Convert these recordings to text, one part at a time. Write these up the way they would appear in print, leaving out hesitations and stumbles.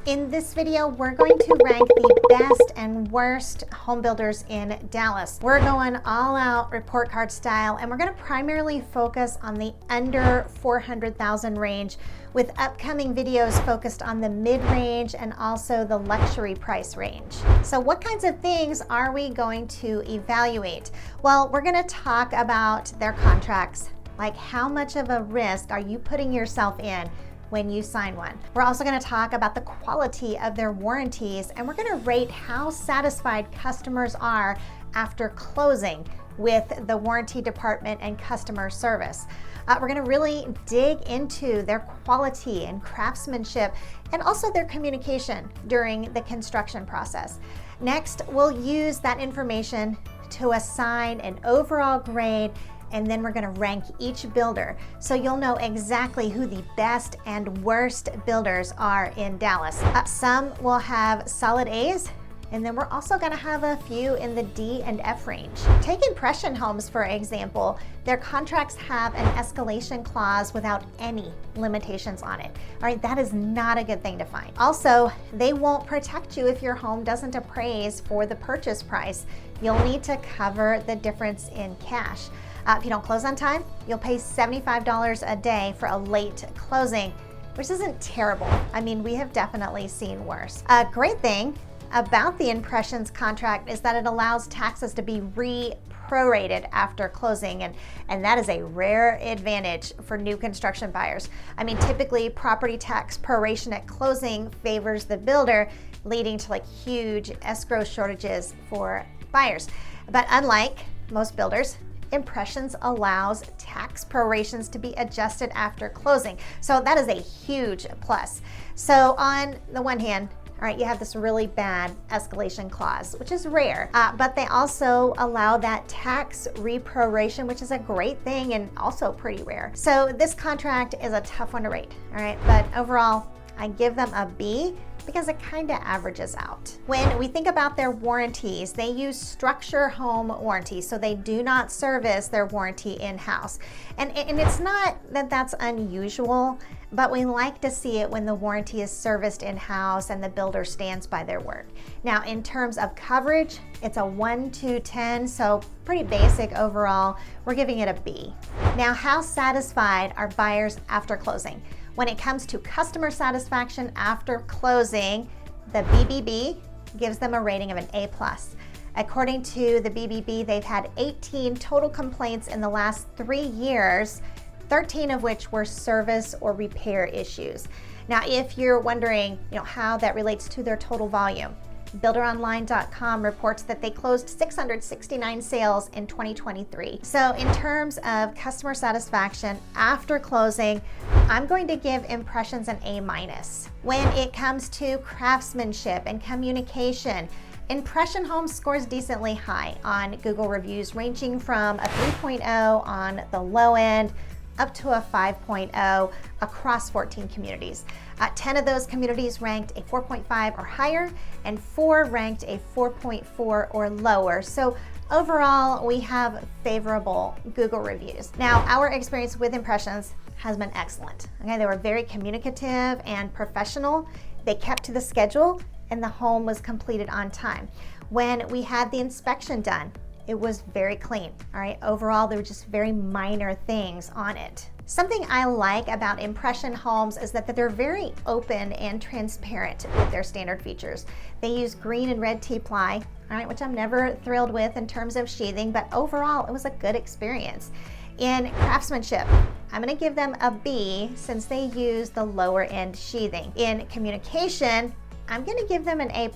In this video, we're going to rank the best and worst home builders in Dallas. We're going all out report card style, and we're going to primarily focus on the under 400,000 range, with upcoming videos focused on the mid-range and also the luxury price range. So what kinds of things are we going to evaluate? Well, we're going to talk about their contracts, like how much of a risk are you putting yourself in when you sign one. We're also going to talk about the quality of their warranties, and we're going to rate how satisfied customers are after closing with the warranty department and customer service. We're going to really dig into their quality and craftsmanship and also their communication during the construction process. Next, we'll use that information to assign an overall grade, and then we're going to rank each builder so you'll know exactly who the best and worst builders are in Dallas. Some will have solid A's, and then we're also going to have a few in the D and F range. Take Impression Homes, for example. Their contracts have an escalation clause without any limitations on it. All right, that is not a good thing to find. Also, they won't protect you if your home doesn't appraise for the purchase price. You'll need to cover the difference in cash. If you don't close on time, you'll pay $75 a day for a late closing, which isn't terrible. I mean, we have definitely seen worse. A great thing about the Impressions contract is that it allows taxes to be prorated after closing, and that is a rare advantage for new construction buyers. I mean, typically property tax proration at closing favors the builder, leading to like huge escrow shortages for buyers. But unlike most builders, Impressions allows tax prorations to be adjusted after closing. So that is a huge plus. So on the one hand, all right, you have this really bad escalation clause, which is rare, but they also allow that tax reproration, which is a great thing and also pretty rare. So this contract is a tough one to rate, all right? But overall, I give them a B because it kind of averages out. When we think about their warranties, they use structure home warranty, so they do not service their warranty in-house. And it's not that that's unusual, but we like to see it when the warranty is serviced in-house and the builder stands by their word. Now, in terms of coverage, it's a 1 to 10, so pretty basic overall. We're giving it a B. Now, how satisfied are buyers after closing? When it comes to customer satisfaction after closing, the BBB gives them a rating of an A+. According to the BBB, they've had 18 total complaints in the last 3 years, 13 of which were service or repair issues. Now, if you're wondering, how that relates to their total volume, BuilderOnline.com reports that they closed 669 sales in 2023. So in terms of customer satisfaction after closing, I'm going to give Impressions an A-. When it comes to craftsmanship and communication, Impression Homes scores decently high on Google reviews, ranging from a 3.0 on the low end up to a 5.0 across 14 communities. 10 of those communities ranked a 4.5 or higher, and 4 ranked a 4.4 or lower. So overall, we have favorable Google reviews. Now, our experience with Impressions has been excellent. Okay, they were very communicative and professional. They kept to the schedule, and the home was completed on time. When we had the inspection done, it was very clean, all right? Overall, there were just very minor things on it. Something I like about Impression Homes is that they're very open and transparent with their standard features. They use green and red T-ply, all right, which I'm never thrilled with in terms of sheathing, but overall, it was a good experience. In craftsmanship, I'm gonna give them a B since they use the lower end sheathing. In communication, I'm gonna give them an A+.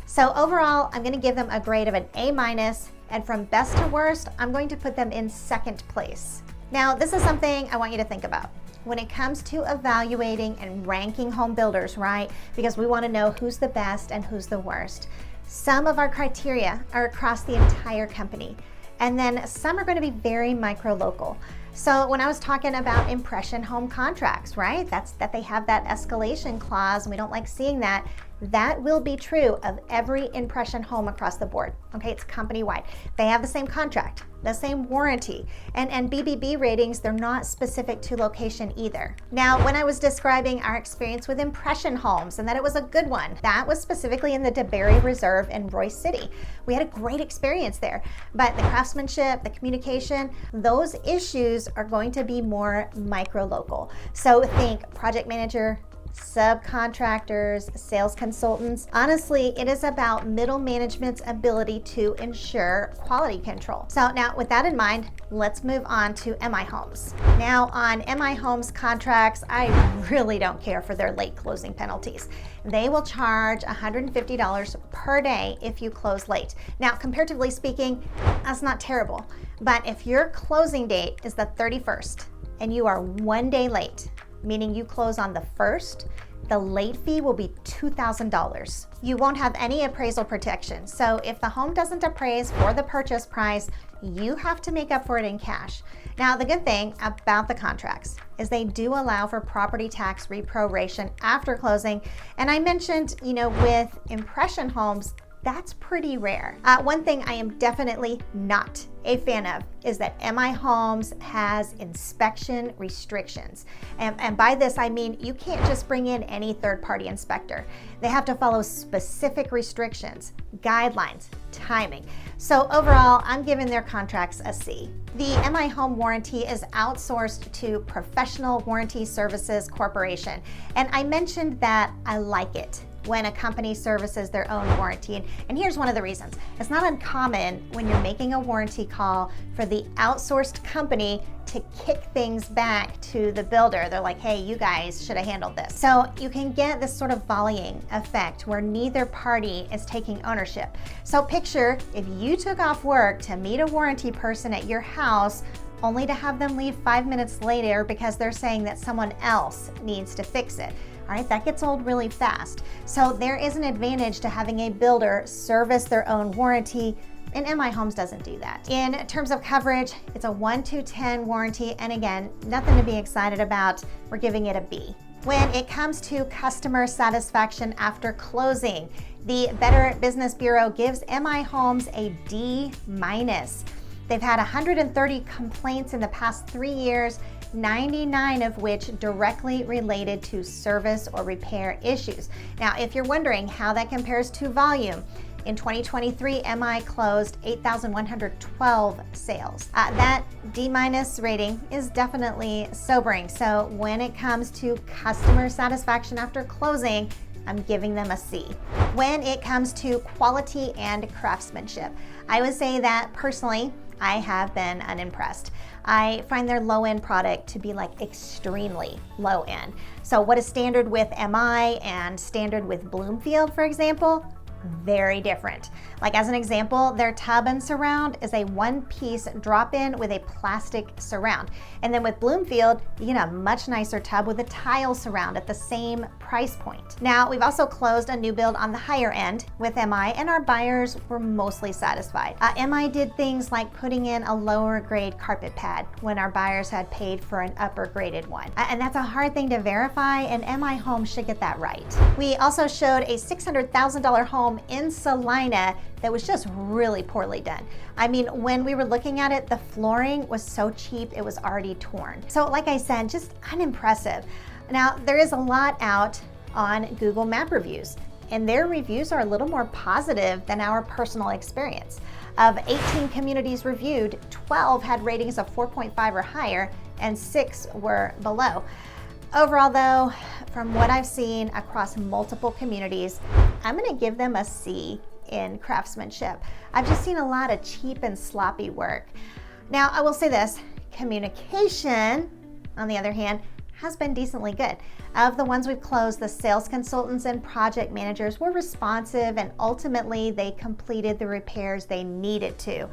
So overall, I'm gonna give them a grade of an A-, and from best to worst, I'm going to put them in second place. Now, this is something I want you to think about. When it comes to evaluating and ranking home builders, right? Because we wanna know who's the best and who's the worst. Some of our criteria are across the entire company, and then some are gonna be very micro-local. So when I was talking about Impression Home contracts, right? That's that they have that escalation clause, and we don't like seeing that. That will be true of every impression home across the board. Okay, it's company-wide. They have the same contract, the same warranty, and BBB ratings, they're not specific to location either. Now, when I was describing our experience with impression homes and that it was a good one, that was specifically in the DeBerry Reserve in Royce City. We had a great experience there, but the craftsmanship, the communication, those issues are going to be more micro-local. So think project manager, subcontractors, sales consultants. Honestly, it is about middle management's ability to ensure quality control. So now with that in mind, let's move on to MI Homes. Now on MI Homes contracts, I really don't care for their late closing penalties. They will charge $150 per day if you close late. Now, comparatively speaking, that's not terrible. But if your closing date is the 31st and you are 1 day late, meaning you close on the 1st, the late fee will be $2,000. You won't have any appraisal protection. So if the home doesn't appraise for the purchase price, you have to make up for it in cash. Now, the good thing about the contracts is they do allow for property tax reproration after closing. And I mentioned, with impression homes, that's pretty rare. One thing I am definitely not a fan of is that MI Homes has inspection restrictions. And by this, I mean you can't just bring in any third-party inspector. They have to follow specific restrictions, guidelines, timing. So overall, I'm giving their contracts a C. The MI Home warranty is outsourced to Professional Warranty Services Corporation. And I mentioned that I like it when a company services their own warranty. And here's one of the reasons. It's not uncommon when you're making a warranty call for the outsourced company to kick things back to the builder. They're like, hey, you guys should have handled this. So you can get this sort of volleying effect where neither party is taking ownership. So picture if you took off work to meet a warranty person at your house only to have them leave 5 minutes later because they're saying that someone else needs to fix it. All right, that gets old really fast. So there is an advantage to having a builder service their own warranty, and MI Homes doesn't do that. In terms of coverage, it's a 1 to 10 warranty, and again, nothing to be excited about. We're giving it a B. When it comes to customer satisfaction after closing, the Better Business Bureau gives MI Homes a D-. They've had 130 complaints in the past 3 years, 99 of which directly related to service or repair issues. Now, if you're wondering how that compares to volume, in 2023, MI closed 8,112 sales. That D- rating is definitely sobering. So when it comes to customer satisfaction after closing, I'm giving them a C. When it comes to quality and craftsmanship, I would say that personally, I have been unimpressed. I find their low-end product to be like extremely low-end. So what is standard with MI and standard with Bloomfield, for example, very different. Like as an example, their tub and surround is a one-piece drop-in with a plastic surround. And then with Bloomfield, you get a much nicer tub with a tile surround at the same price point. Now, we've also closed a new build on the higher end with MI, and our buyers were mostly satisfied. MI did things like putting in a lower grade carpet pad when our buyers had paid for an upper graded one. And that's a hard thing to verify, and MI Homes should get that right. We also showed a $600,000 home in Salina that was just really poorly done. I mean, when we were looking at it, the flooring was so cheap, it was already torn. So like I said, just unimpressive. Now, there is a lot out on Google Map reviews, and their reviews are a little more positive than our personal experience. Of 18 communities reviewed, 12 had ratings of 4.5 or higher, and 6 were below. Overall though, from what I've seen across multiple communities, I'm gonna give them a C in craftsmanship. I've just seen a lot of cheap and sloppy work. Now, I will say this, communication, on the other hand, has been decently good. Of the ones we've closed, the sales consultants and project managers were responsive, and ultimately they completed the repairs they needed to.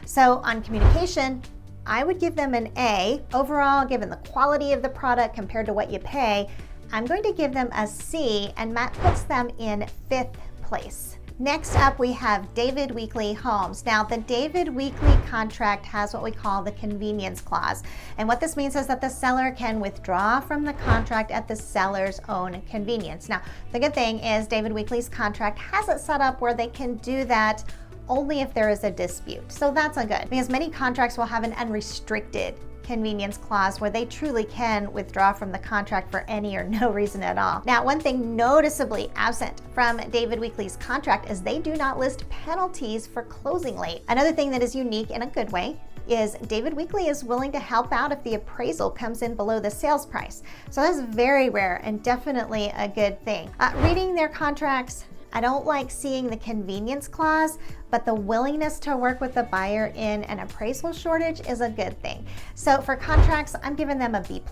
So on communication, I would give them an A. Overall, given the quality of the product compared to what you pay, I'm going to give them a C, and Matt puts them in 5th place. Next up, we have David Weekley Homes. Now, the David Weekley contract has what we call the convenience clause. And what this means is that the seller can withdraw from the contract at the seller's own convenience. Now, the good thing is David Weekley's contract has it set up where they can do that only if there is a dispute. So that's a good, because many contracts will have an unrestricted convenience clause where they truly can withdraw from the contract for any or no reason at all. Now, one thing noticeably absent from David Weekley's contract is they do not list penalties for closing late. Another thing that is unique in a good way is David Weekley is willing to help out if the appraisal comes in below the sales price. So that's very rare and definitely a good thing. Reading their contracts, I don't like seeing the convenience clause, but the willingness to work with the buyer in an appraisal shortage is a good thing. So for contracts, I'm giving them a B+.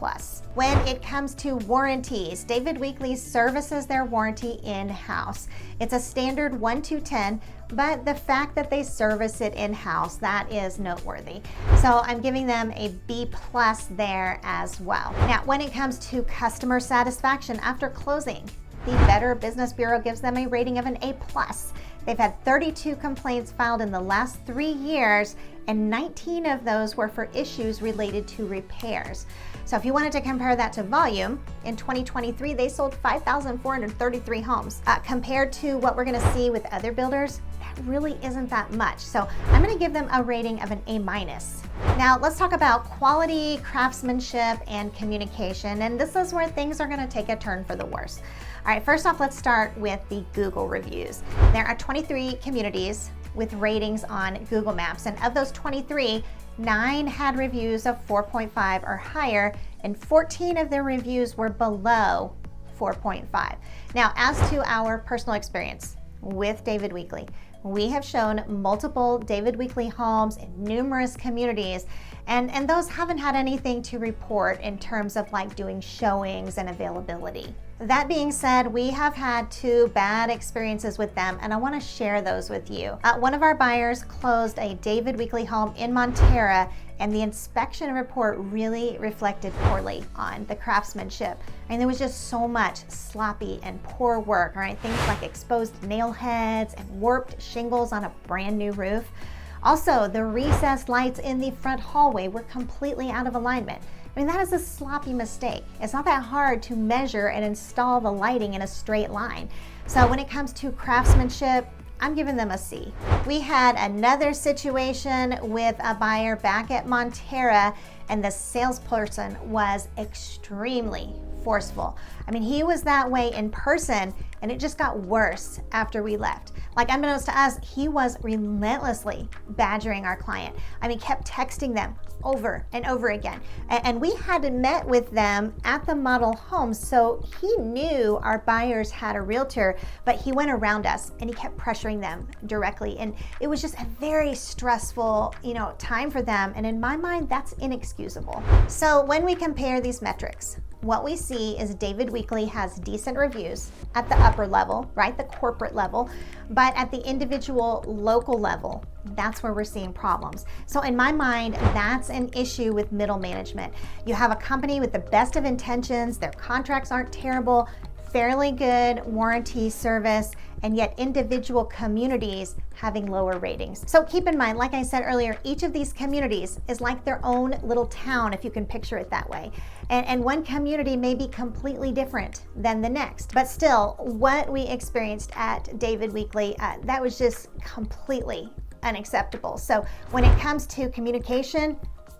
When it comes to warranties, David Weekley services their warranty in-house. It's a standard 1-10, but the fact that they service it in-house, that is noteworthy. So I'm giving them a B+ there as well. Now, when it comes to customer satisfaction after closing, the Better Business Bureau gives them a rating of an A+. They've had 32 complaints filed in the last 3 years, and 19 of those were for issues related to repairs. So if you wanted to compare that to volume, in 2023, they sold 5,433 homes. Compared to what we're gonna see with other builders, that really isn't that much. So I'm gonna give them a rating of an A-. Now let's talk about quality, craftsmanship, and communication. And this is where things are gonna take a turn for the worse. All right, first off, let's start with the Google reviews. There are 23 communities with ratings on Google Maps, and of those 23, 9 had reviews of 4.5 or higher, and 14 of their reviews were below 4.5. Now, as to our personal experience with David Weekley, we have shown multiple David Weekley homes in numerous communities, and those haven't had anything to report in terms of like doing showings and availability. That being said, we have had 2 bad experiences with them, and I want to share those with you. One of our buyers closed a David Weekley home in Montera, and the inspection report really reflected poorly on the craftsmanship. I mean, there was just so much sloppy and poor work, all right? Things like exposed nail heads and warped shingles on a brand new roof. Also, the recessed lights in the front hallway were completely out of alignment. I mean, that is a sloppy mistake. It's not that hard to measure and install the lighting in a straight line. So when it comes to craftsmanship, I'm giving them a C. We had another situation with a buyer back at Montera, and the salesperson was extremely forceful. I mean, he was that way in person, and it just got worse after we left. Like, unbeknownst to us, he was relentlessly badgering our client. I mean, kept texting them over and over again. And we had met with them at the model home, so he knew our buyers had a realtor, but he went around us and he kept pressuring them directly. And it was just a very stressful, time for them. And in my mind, that's inexcusable. So when we compare these metrics, what we see is David Weekley has decent reviews at the upper level, right? The corporate level, but at the individual local level, that's where we're seeing problems. So in my mind, that's an issue with middle management. You have a company with the best of intentions, their contracts aren't terrible, fairly good warranty service, and yet individual communities having lower ratings. So keep in mind, like I said earlier, each of these communities is like their own little town, if you can picture it that way. And one community may be completely different than the next. But still, what we experienced at David Weekley, that was just completely unacceptable. So when it comes to communication,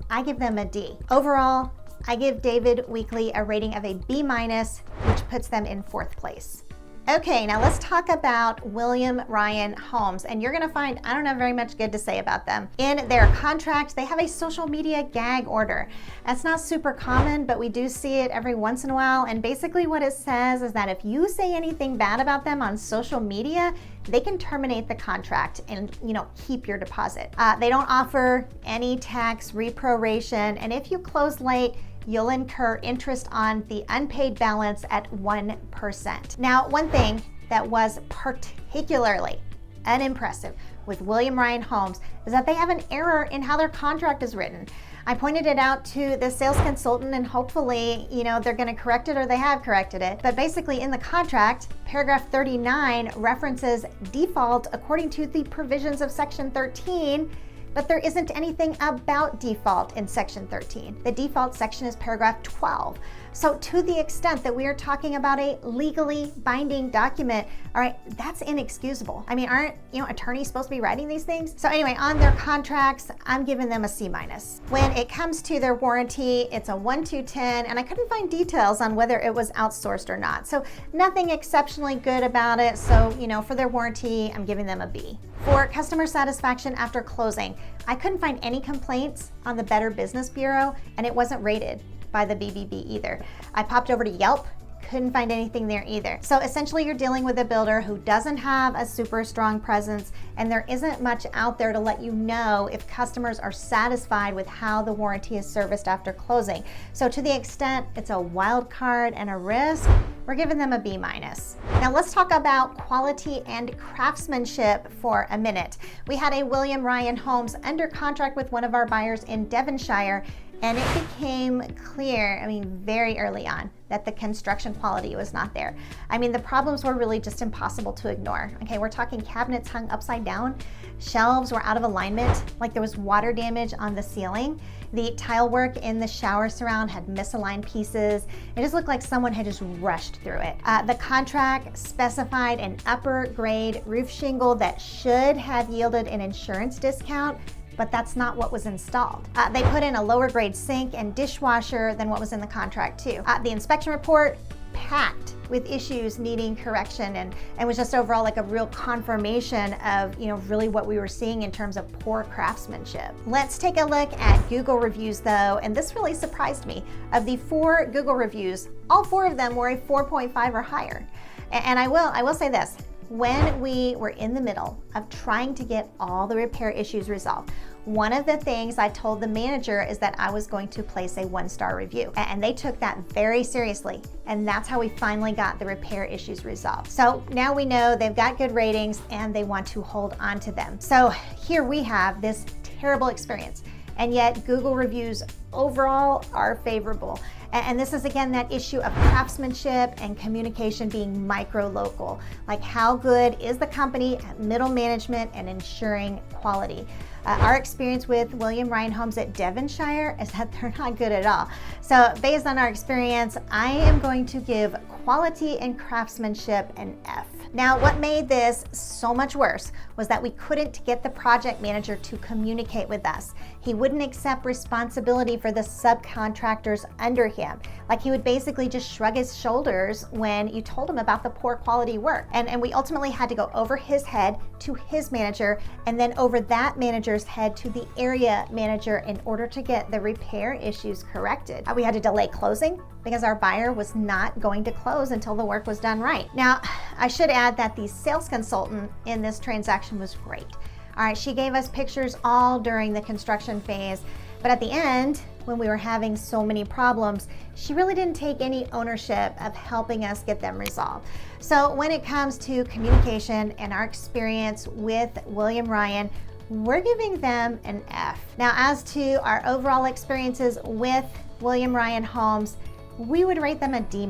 I give them a D. Overall, I give David Weekley a rating of a B-, which puts them in 4th place. Okay, now let's talk about William Ryan Homes, and you're gonna find I don't have very much good to say about them. In their contract, they have a social media gag order. That's not super common, but we do see it every once in a while, and basically what it says is that if you say anything bad about them on social media, they can terminate the contract and keep your deposit. They don't offer any tax reproration, and if you close late, you'll incur interest on the unpaid balance at 1%. Now, one thing that was particularly unimpressive with William Ryan Homes is that they have an error in how their contract is written. I pointed it out to the sales consultant, and hopefully, they're going to correct it, or they have corrected it. But basically in the contract, paragraph 39 references default according to the provisions of section 13, but there isn't anything about default in section 13. The default section is paragraph 12. So to the extent that we are talking about a legally binding document, all right, that's inexcusable. I mean, aren't attorneys supposed to be writing these things? So anyway, on their contracts, I'm giving them a C-. When it comes to their warranty, it's a 1 to 10, and I couldn't find details on whether it was outsourced or not. So nothing exceptionally good about it. So, for their warranty, I'm giving them a B. For customer satisfaction after closing, I couldn't find any complaints on the Better Business Bureau, and it wasn't rated by the BBB either. I popped over to Yelp, couldn't find anything there either. So essentially you're dealing with a builder who doesn't have a super strong presence, and there isn't much out there to let you know if customers are satisfied with how the warranty is serviced after closing. So to the extent it's a wild card and a risk, we're giving them a B-. Now let's talk about quality and craftsmanship for a minute. We had a William Ryan Homes under contract with one of our buyers in Devonshire, and it became clear, very early on, that the construction quality was not there. The problems were really just impossible to ignore. Okay, we're talking cabinets hung upside down, shelves were out of alignment, like there was water damage on the ceiling. The tile work in the shower surround had misaligned pieces. It just looked like someone had just rushed through it. The contract specified an upper grade roof shingle that should have yielded an insurance discount, but that's not what was installed. They put in a lower grade sink and dishwasher than what was in the contract too. The inspection report, packed with issues needing correction, and was just overall like a real confirmation of really what we were seeing in terms of poor craftsmanship. Let's take a look at Google reviews though, and this really surprised me. Of the 4 Google reviews, all 4 of them were a 4.5 or higher. And I will say this, when we were in the middle of trying to get all the repair issues resolved, one of the things I told the manager is that I was going to place a 1-star review, and they took that very seriously, and that's how we finally got the repair issues resolved. So now we know they've got good ratings and they want to hold on to them. So here we have this terrible experience, and yet Google reviews overall are favorable. And this is again that issue of craftsmanship and communication being micro-local. Like, how good is the company at middle management and ensuring quality? Our experience with William Ryan Homes at Devonshire is that they're not good at all. So based on our experience, I am going to give quality and craftsmanship an F. Now, what made this so much worse was that we couldn't get the project manager to communicate with us. He wouldn't accept responsibility for the subcontractors under him. Like, he would basically just shrug his shoulders when you told him about the poor quality work. And we ultimately had to go over his head to his manager, and then over that manager's head to the area manager in order to get the repair issues corrected. We had to delay closing because our buyer was not going to close until the work was done right. Now, I should add that the sales consultant in this transaction was great. All right, she gave us pictures all during the construction phase, but at the end, when we were having so many problems, she really didn't take any ownership of helping us get them resolved. So when it comes to communication and our experience with William Ryan, we're giving them an F. Now, as to our overall experiences with William Ryan Homes, we would rate them a D-,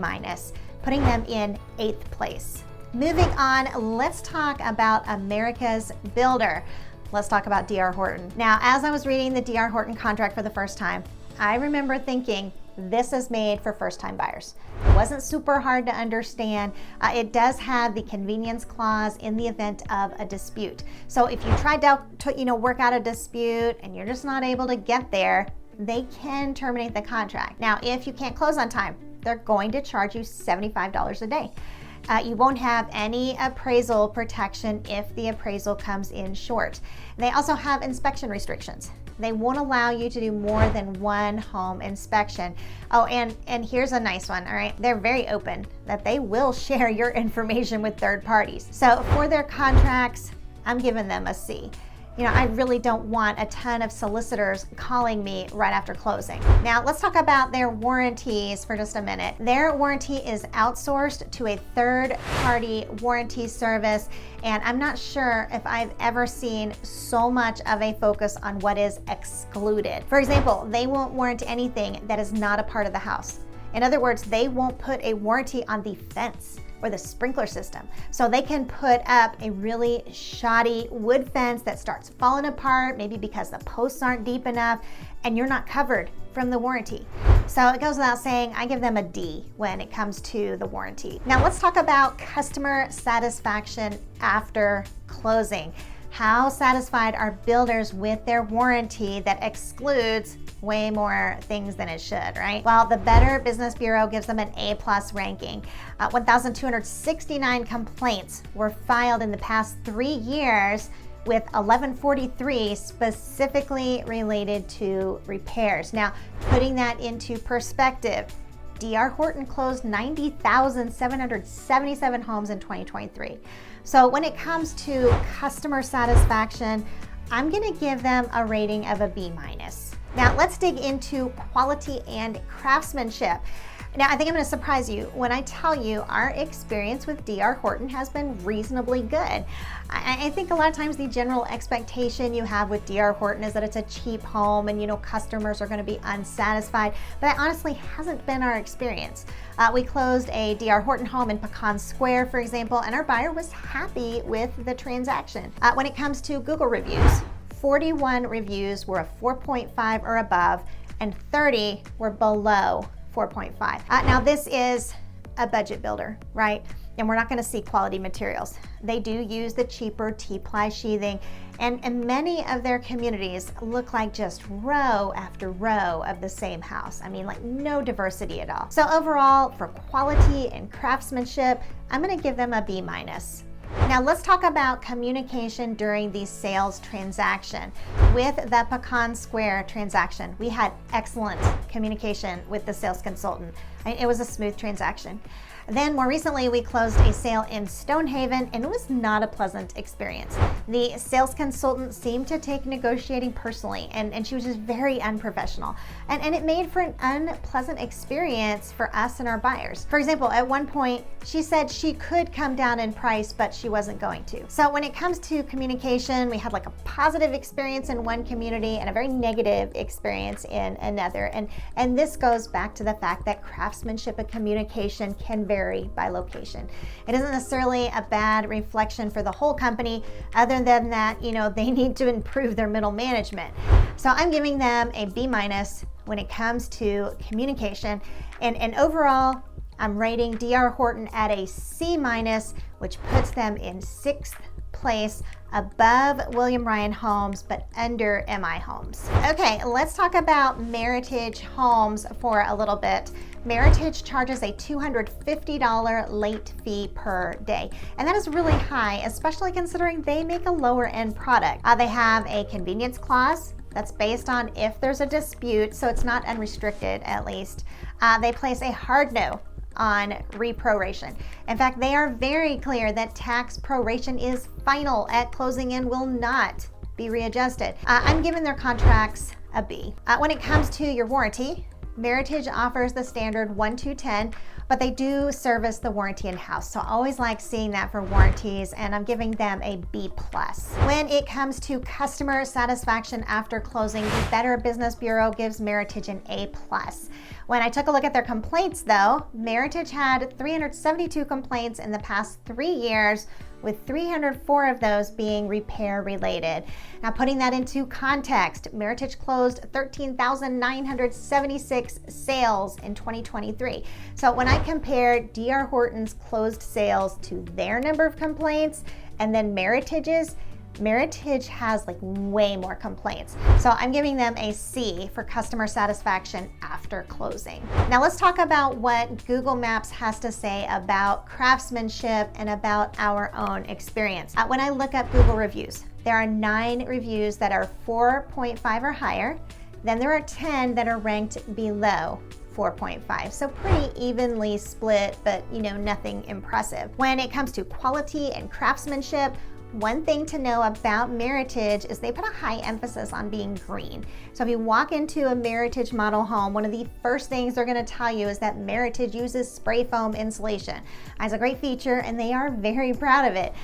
putting them in 8th place. Moving on, let's talk about America's Builder. Let's talk about D.R. Horton. Now, as I was reading the D.R. Horton contract for the first time, I remember thinking, this is made for first-time buyers. It wasn't super hard to understand. It does have the convenience clause in the event of a dispute. So if you tried to work out a dispute and you're just not able to get there, they can terminate the contract. Now, if you can't close on time, they're going to charge you $75 a day. You won't have any appraisal protection if the appraisal comes in short. They also have inspection restrictions. They won't allow you to do more than 1 home inspection. Oh, and here's a nice one, all right? They're very open that they will share your information with third parties. So for their contracts, I'm giving them a C. I really don't want a ton of solicitors calling me right after closing. Now, let's talk about their warranties for just a minute. Their warranty is outsourced to a third-party warranty service, and I'm not sure if I've ever seen so much of a focus on what is excluded. For example, they won't warrant anything that is not a part of the house. In other words, they won't put a warranty on the fence or the sprinkler system. So they can put up a really shoddy wood fence that starts falling apart, maybe because the posts aren't deep enough, and you're not covered from the warranty. So it goes without saying, I give them a D when it comes to the warranty. Now let's talk about customer satisfaction after closing. How satisfied are builders with their warranty that excludes way more things than it should, right? Well, the Better Business Bureau gives them an A+ ranking. 1,269 complaints were filed in the past 3 years, with 1143 specifically related to repairs. Now, putting that into perspective, D.R. Horton closed 90,777 homes in 2023. So when it comes to customer satisfaction, I'm gonna give them a rating of a B-. Now let's dig into quality and craftsmanship. Now I think I'm gonna surprise you when I tell you our experience with D.R. Horton has been reasonably good. I think a lot of times the general expectation you have with D.R. Horton is that it's a cheap home and customers are gonna be unsatisfied, but that honestly hasn't been our experience. We closed a D.R. Horton home in Pecan Square, for example, and our buyer was happy with the transaction. When it comes to Google reviews, 41 reviews were a 4.5 or above, and 30 were below 4.5. Now this is a budget builder, right? And we're not gonna see quality materials. They do use the cheaper T-ply sheathing, and many of their communities look like just row after row of the same house. I mean, like no diversity at all. So overall, for quality and craftsmanship, I'm gonna give them a B-. Now let's talk about communication during the sales transaction. With the Pecan Square transaction, we had excellent communication with the sales consultant. It was a smooth transaction. Then more recently, we closed a sale in Stonehaven, and it was not a pleasant experience. The sales consultant seemed to take negotiating personally, and she was just very unprofessional. And it made for an unpleasant experience for us and our buyers. For example, at one point, she said she could come down in price, but she wasn't going to. So when it comes to communication, we had like a positive experience in one community and a very negative experience in another. And this goes back to the fact that craftsmanship and communication can vary by location. It isn't necessarily a bad reflection for the whole company, other than that, they need to improve their middle management. So I'm giving them a B- when it comes to communication. And overall, I'm rating D.R. Horton at a C-, which puts them in 6th place above William Ryan Homes, but under M.I. Homes. Okay, let's talk about Meritage Homes for a little bit. Meritage charges a $250 late fee per day, and that is really high, especially considering they make a lower end product. They have a convenience clause that's based on if there's a dispute, so it's not unrestricted at least. They place a hard no on reproration. In fact, they are very clear that tax proration is final at closing and will not be readjusted. I'm giving their contracts a B. When it comes to your warranty, Meritage offers the standard 1-2-10, but they do service the warranty in-house. So I always like seeing that for warranties, and I'm giving them a B+. When it comes to customer satisfaction after closing, the Better Business Bureau gives Meritage an A+. When I took a look at their complaints though, Meritage had 372 complaints in the past 3 years, with 304 of those being repair related. Now putting that into context, Meritage closed 13,976 sales in 2023. So when I compare D.R. Horton's closed sales to their number of complaints and then Meritage's, Meritage has like way more complaints. So I'm giving them a C for customer satisfaction after closing. Now let's talk about what Google Maps has to say about craftsmanship and about our own experience. When I look up Google reviews, there are 9 reviews that are 4.5 or higher. Then there are 10 that are ranked below 4.5. So pretty evenly split, but nothing impressive. When it comes to quality and craftsmanship, One thing to know about Meritage is they put a high emphasis on being green. So if you walk into a Meritage model home, one of the first things they're going to tell you is that Meritage uses spray foam insulation. It's a great feature and they are very proud of it.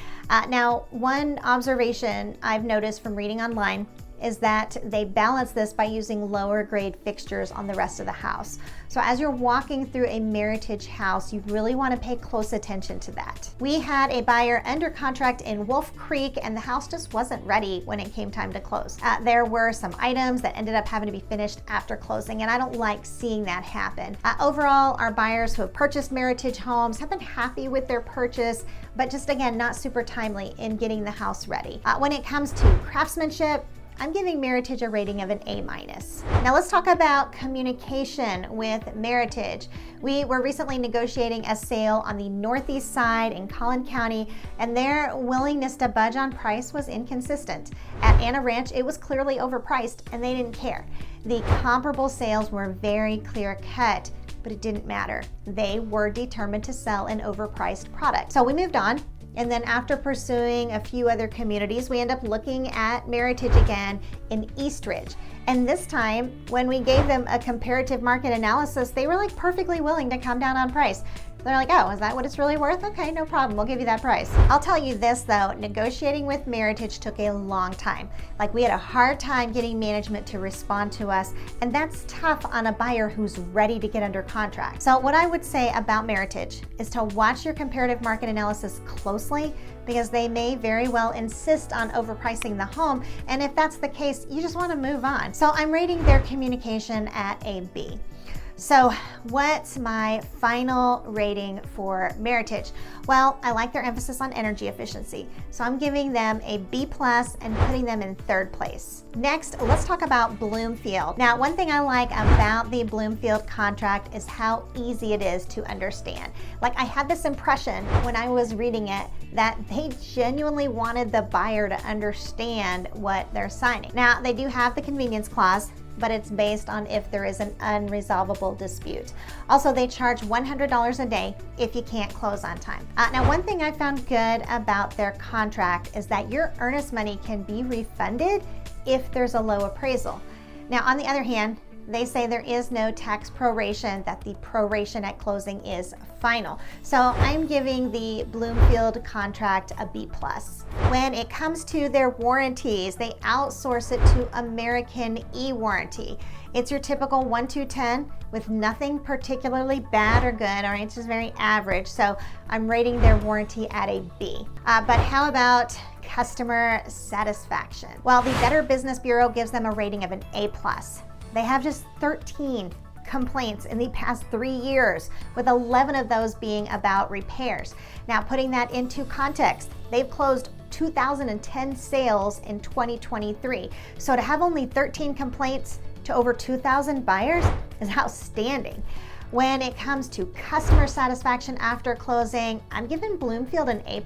Now, one observation I've noticed from reading online is that they balance this by using lower grade fixtures on the rest of the house. So as you're walking through a Meritage house, you really want to pay close attention to that. We had a buyer under contract in Wolf Creek and the house just wasn't ready when it came time to close. There were some items that ended up having to be finished after closing, and I don't like seeing that happen. Overall, our buyers who have purchased Meritage homes have been happy with their purchase, but just again, not super timely in getting the house ready. When it comes to craftsmanship, I'm giving Meritage a rating of an A-. Now let's talk about communication with Meritage. We were recently negotiating a sale on the northeast side in Collin County, and their willingness to budge on price was inconsistent. At Anna Ranch, it was clearly overpriced and they didn't care. The comparable sales were very clear cut, but it didn't matter. They were determined to sell an overpriced product. So we moved on. And then after pursuing a few other communities, we end up looking at Meritage again in Eastridge. And this time, when we gave them a comparative market analysis, they were like perfectly willing to come down on price. They're like, oh, is that what it's really worth? Okay, no problem, we'll give you that price. I'll tell you this though, negotiating with Meritage took a long time. Like we had a hard time getting management to respond to us, and that's tough on a buyer who's ready to get under contract. So what I would say about Meritage is to watch your comparative market analysis closely, because they may very well insist on overpricing the home, and if that's the case, you just want to move on. So I'm rating their communication at a B. So what's my final rating for Meritage? Well, I like their emphasis on energy efficiency. So I'm giving them a B+ and putting them in third place. Next, let's talk about Bloomfield. Now, one thing I like about the Bloomfield contract is how easy it is to understand. Like I had this impression when I was reading it that they genuinely wanted the buyer to understand what they're signing. Now, they do have the convenience clause, but it's based on if there is an unresolvable dispute. Also, they charge $100 a day if you can't close on time. Now, one thing I found good about their contract is that your earnest money can be refunded if there's a low appraisal. Now, on the other hand, they say there is no tax proration, that the proration at closing is final. So I'm giving the Bloomfield contract a B+. When it comes to their warranties, they outsource it to American eWarranty. It's your typical 1-2-10 with nothing particularly bad or good, or it's just very average. So I'm rating their warranty at a B. But how about customer satisfaction? Well, the Better Business Bureau gives them a rating of an A+. They have just 13 complaints in the past 3 years, with 11 of those being about repairs. Now, putting that into context, they've closed 2010 sales in 2023. So to have only 13 complaints to over 2,000 buyers is outstanding. When it comes to customer satisfaction after closing, I'm giving Bloomfield an A+.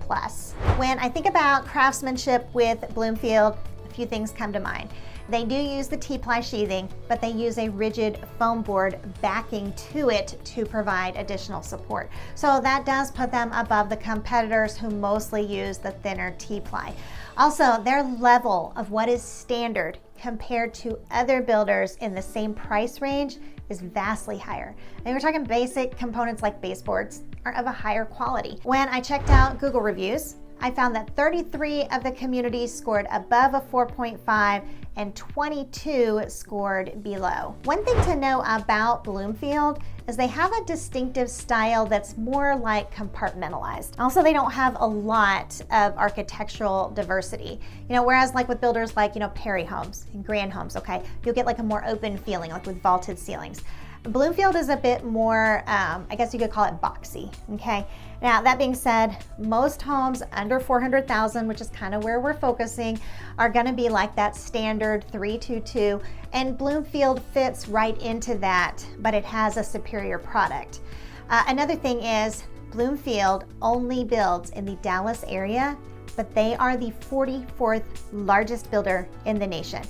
When I think about craftsmanship with Bloomfield, a few things come to mind. They do use the T-ply sheathing, but they use a rigid foam board backing to it to provide additional support. So that does put them above the competitors who mostly use the thinner T-ply. Also, their level of what is standard compared to other builders in the same price range is vastly higher. And we're talking basic components like baseboards are of a higher quality. When I checked out Google reviews, I found that 33 of the communities scored above a 4.5 and 22 scored below. One thing to know about Bloomfield is they have a distinctive style that's more like compartmentalized. Also, they don't have a lot of architectural diversity. Whereas like with builders like, Perry Homes and Grand Homes, okay, you'll get like a more open feeling, like with vaulted ceilings. Bloomfield is a bit more, I guess you could call it boxy, okay? Now, that being said, most homes under 400,000, which is kind of where we're focusing, are gonna be like that standard 322, and Bloomfield fits right into that, but it has a superior product. Another thing is, Bloomfield only builds in the Dallas area, but they are the 44th largest builder in the nation.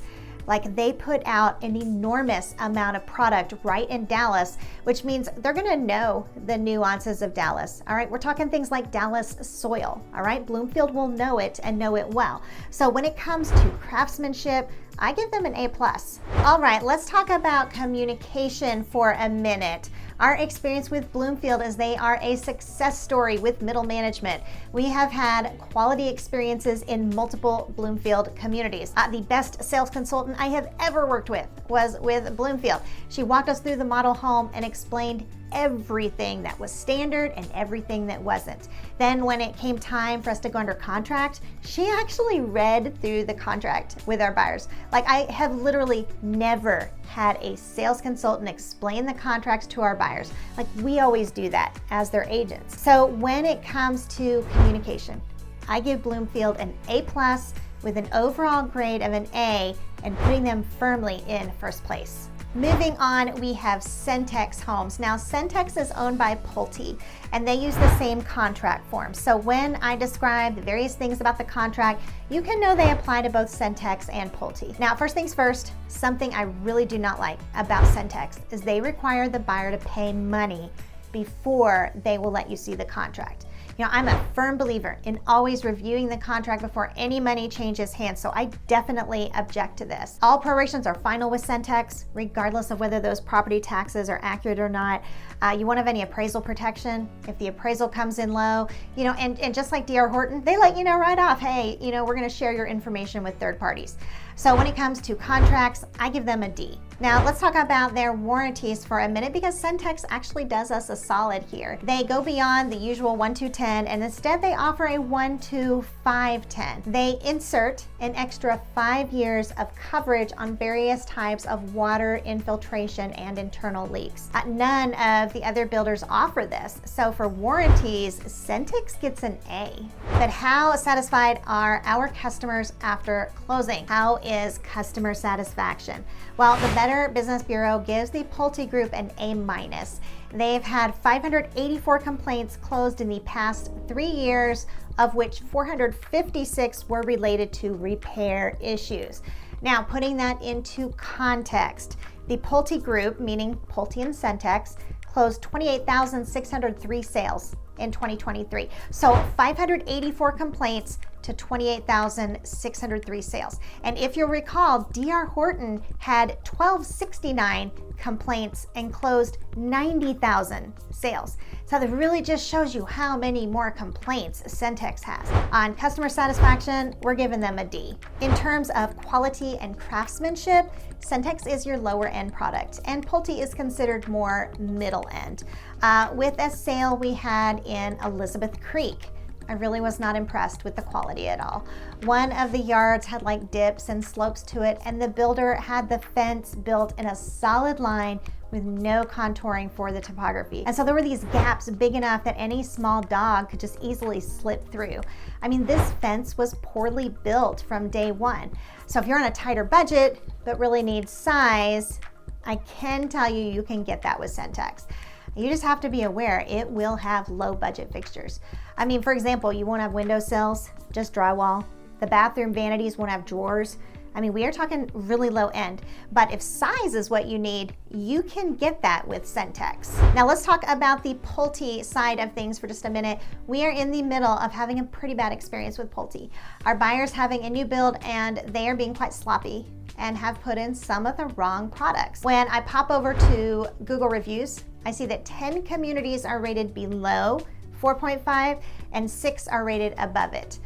Like, they put out an enormous amount of product right in Dallas, which means they're gonna know the nuances of Dallas. All right, we're talking things like Dallas soil. All right, Bloomfield will know it and know it well. So when it comes to craftsmanship, I give them an A+. All right, let's talk about communication for a minute. Our experience with Bloomfield is they are a success story with middle management. We have had quality experiences in multiple Bloomfield communities. The best sales consultant I have ever worked with was with Bloomfield. She walked us through the model home and explained everything that was standard and everything that wasn't. Then when it came time for us to go under contract, she actually read through the contract with our buyers. Like, I have literally never had a sales consultant explain the contracts to our buyers. Like, we always do that as their agents. So when it comes to communication, I give Bloomfield an A+ with an overall grade of an A and putting them firmly in first place. Moving on, we have Centex Homes. Now, Centex is owned by Pulte, and they use the same contract form. So when I describe the various things about the contract, you can know they apply to both Centex and Pulte. Now, first things first, something I really do not like about Centex is they require the buyer to pay money before they will let you see the contract. You know, I'm a firm believer in always reviewing the contract before any money changes hands, so I definitely object to this. All prorations are final with Centex, regardless of whether those property taxes are accurate or not. You won't have any appraisal protection if the appraisal comes in low, you know, and just like D.R. Horton, they let you know right off, hey, you know, we're gonna share your information with third parties. So when it comes to contracts, I give them a D. Now let's talk about their warranties for a minute, because Centex actually does us a solid here. They go beyond the usual 1-2-10, and instead they offer a 1-2-5-10. They insert an extra 5 years of coverage on various types of water infiltration and internal leaks. None of the other builders offer this. So for warranties, Centex gets an A. But how satisfied are our customers after closing? How is customer satisfaction? Well, the Better Business Bureau gives the Pulte Group an A-. They've had 584 complaints closed in the past 3 years, of which 456 were related to repair issues. Now, putting that into context, the Pulte Group, meaning Pulte and Centex, closed 28,603 sales in 2023. So 584 complaints to 28,603 sales. And if you'll recall, D.R. Horton had 1,269 complaints and closed 90,000 sales. So that really just shows you how many more complaints Centex has. On customer satisfaction, we're giving them a D. In terms of quality and craftsmanship, Centex is your lower end product, and Pulte is considered more middle end. With a sale we had in Elizabeth Creek, I really was not impressed with the quality at all. One of the yards had like dips and slopes to it, and the builder had the fence built in a solid line with no contouring for the topography. And so there were these gaps big enough that any small dog could just easily slip through. I mean, this fence was poorly built from day one. So if you're on a tighter budget but really need size, I can tell you, you can get that with Centex. You just have to be aware it will have low budget fixtures. I mean, for example, you won't have windowsills, just drywall. The bathroom vanities won't have drawers. I mean, we are talking really low end, but if size is what you need, you can get that with Centex. Now let's talk about the Pulte side of things for just a minute. We are in the middle of having a pretty bad experience with Pulte. Our buyer's having a new build and they are being quite sloppy and have put in some of the wrong products. When I pop over to Google reviews, I see that 10 communities are rated below 4.5 and 6 are rated above it.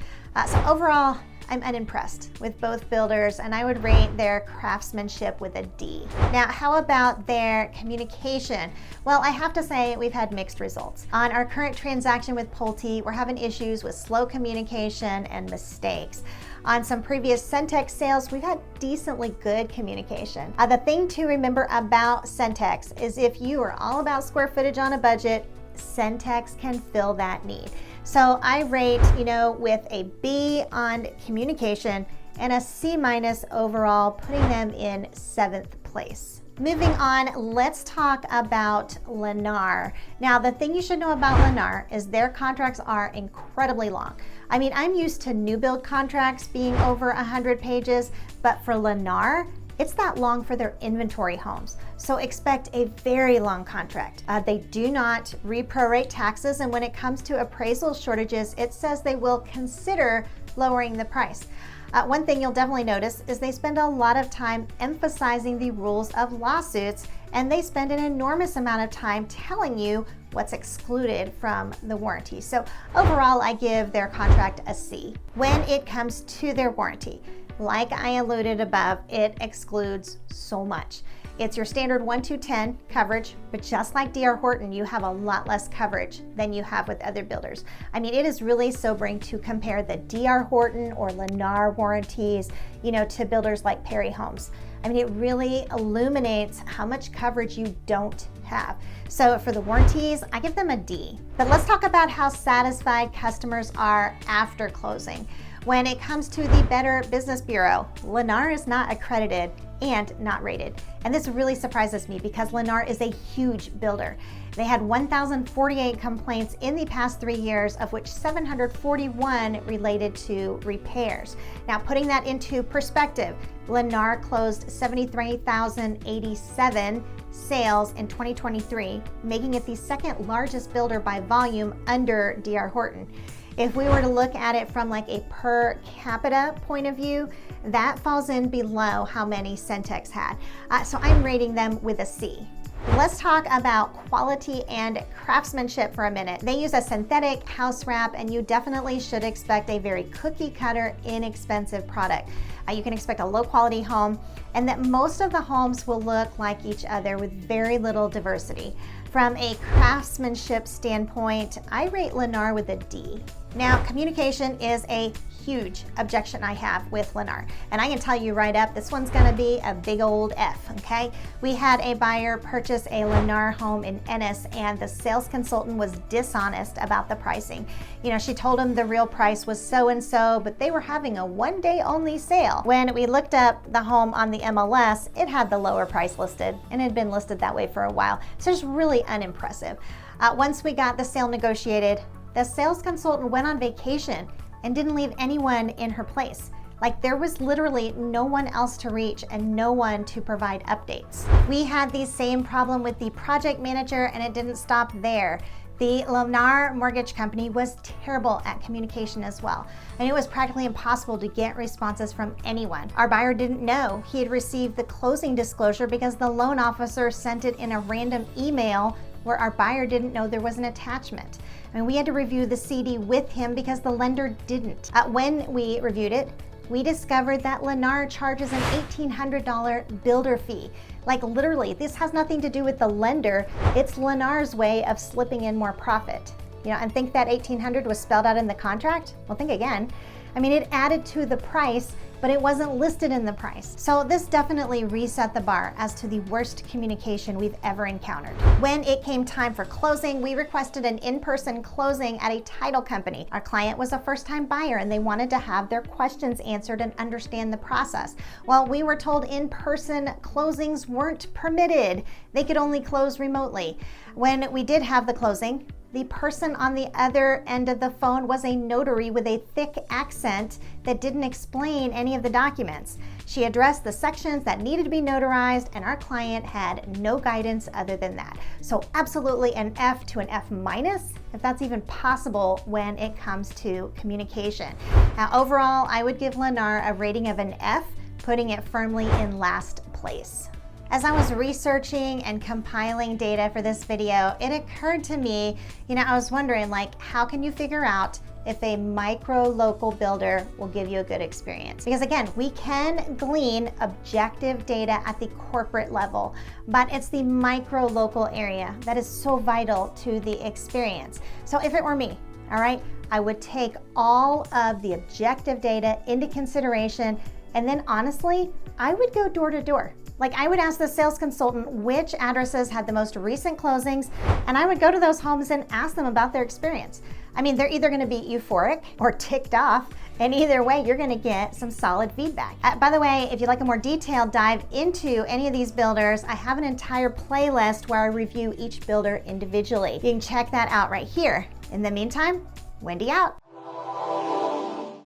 So overall, I'm unimpressed with both builders, and I would rate their craftsmanship with a D. Now, how about their communication? Well, I have to say we've had mixed results. On our current transaction with Pulte, we're having issues with slow communication and mistakes. On some previous Centex sales, we've had decently good communication. The thing to remember about Centex is if you are all about square footage on a budget, Centex can fill that need. So I rate, with a B on communication and a C- overall, putting them in 7th place. Moving on, let's talk about Lennar. Now, the thing you should know about Lennar is their contracts are incredibly long. I mean, I'm used to new build contracts being over 100 pages, but for Lennar, It's that long for their inventory homes, so expect a very long contract. They do not reprorate taxes, and when it comes to appraisal shortages, it says they will consider lowering the price. One thing you'll definitely notice is they spend a lot of time emphasizing the rules of lawsuits, and they spend an enormous amount of time telling you what's excluded from the warranty. So overall, I give their contract a C. When it comes to their warranty, like I alluded above, it excludes so much. It's your standard 1-10 coverage, but just like D.R. Horton, you have a lot less coverage than you have with other builders. I mean, it is really sobering to compare the D.R. Horton or Lennar warranties, to builders like Perry Homes. I mean, it really illuminates how much coverage you don't have. So for the warranties, I give them a D. But let's talk about how satisfied customers are after closing. When it comes to the Better Business Bureau, Lennar is not accredited and not rated. And this really surprises me because Lennar is a huge builder. They had 1,048 complaints in the past 3 years, of which 741 related to repairs. Now, putting that into perspective, Lennar closed 73,087 sales in 2023, making it the second largest builder by volume under D.R. Horton. If we were to look at it from like a per capita point of view, that falls in below how many Centex had. So I'm rating them with a C. Let's talk about quality and craftsmanship for a minute. They use a synthetic house wrap, and you definitely should expect a very cookie cutter, inexpensive product. You can expect a low quality home, and that most of the homes will look like each other with very little diversity. From a craftsmanship standpoint, I rate Lennar with a D. Now, communication is a huge objection I have with Lennar, and I can tell you right up, this one's gonna be a big old F, okay? We had a buyer purchase a Lennar home in Ennis, and the sales consultant was dishonest about the pricing. She told him the real price was so-and-so, but they were having a one-day only sale. When we looked up the home on the MLS, it had the lower price listed, and it had been listed that way for a while, so it's really unimpressive. Once we got the sale negotiated, the sales consultant went on vacation and didn't leave anyone in her place. Like, there was literally no one else to reach and no one to provide updates. We had the same problem with the project manager, and it didn't stop there. The Lennar mortgage company was terrible at communication as well, and it was practically impossible to get responses from anyone. Our buyer didn't know he had received the closing disclosure because the loan officer sent it in a random email where our buyer didn't know there was an attachment. And we had to review the CD with him because the lender didn't. When we reviewed it, we discovered that Lennar charges an $1,800 builder fee. Like, literally, this has nothing to do with the lender. It's Lennar's way of slipping in more profit. And think that $1,800 was spelled out in the contract? Well, think again. I mean, it added to the price, but it wasn't listed in the price. So this definitely reset the bar as to the worst communication we've ever encountered. When it came time for closing, we requested an in-person closing at a title company. Our client was a first-time buyer, and they wanted to have their questions answered and understand the process. Well, we were told in-person closings weren't permitted. They could only close remotely. When we did have the closing, the person on the other end of the phone was a notary with a thick accent that didn't explain any of the documents. She addressed the sections that needed to be notarized, and our client had no guidance other than that. So absolutely an F to an F minus, if that's even possible when it comes to communication. Now, overall, I would give Lennar a rating of an F, putting it firmly in last place. As I was researching and compiling data for this video, it occurred to me, I was wondering, how can you figure out if a micro local builder will give you a good experience? Because again, we can glean objective data at the corporate level, but it's the micro local area that is so vital to the experience. So if it were me, all right, I would take all of the objective data into consideration, and then honestly, I would go door to door. I would ask the sales consultant which addresses had the most recent closings, and I would go to those homes and ask them about their experience. I mean, they're either gonna be euphoric or ticked off, and either way, you're gonna get some solid feedback. By the way, if you'd like a more detailed dive into any of these builders, I have an entire playlist where I review each builder individually. You can check that out right here. In the meantime, Wendy out.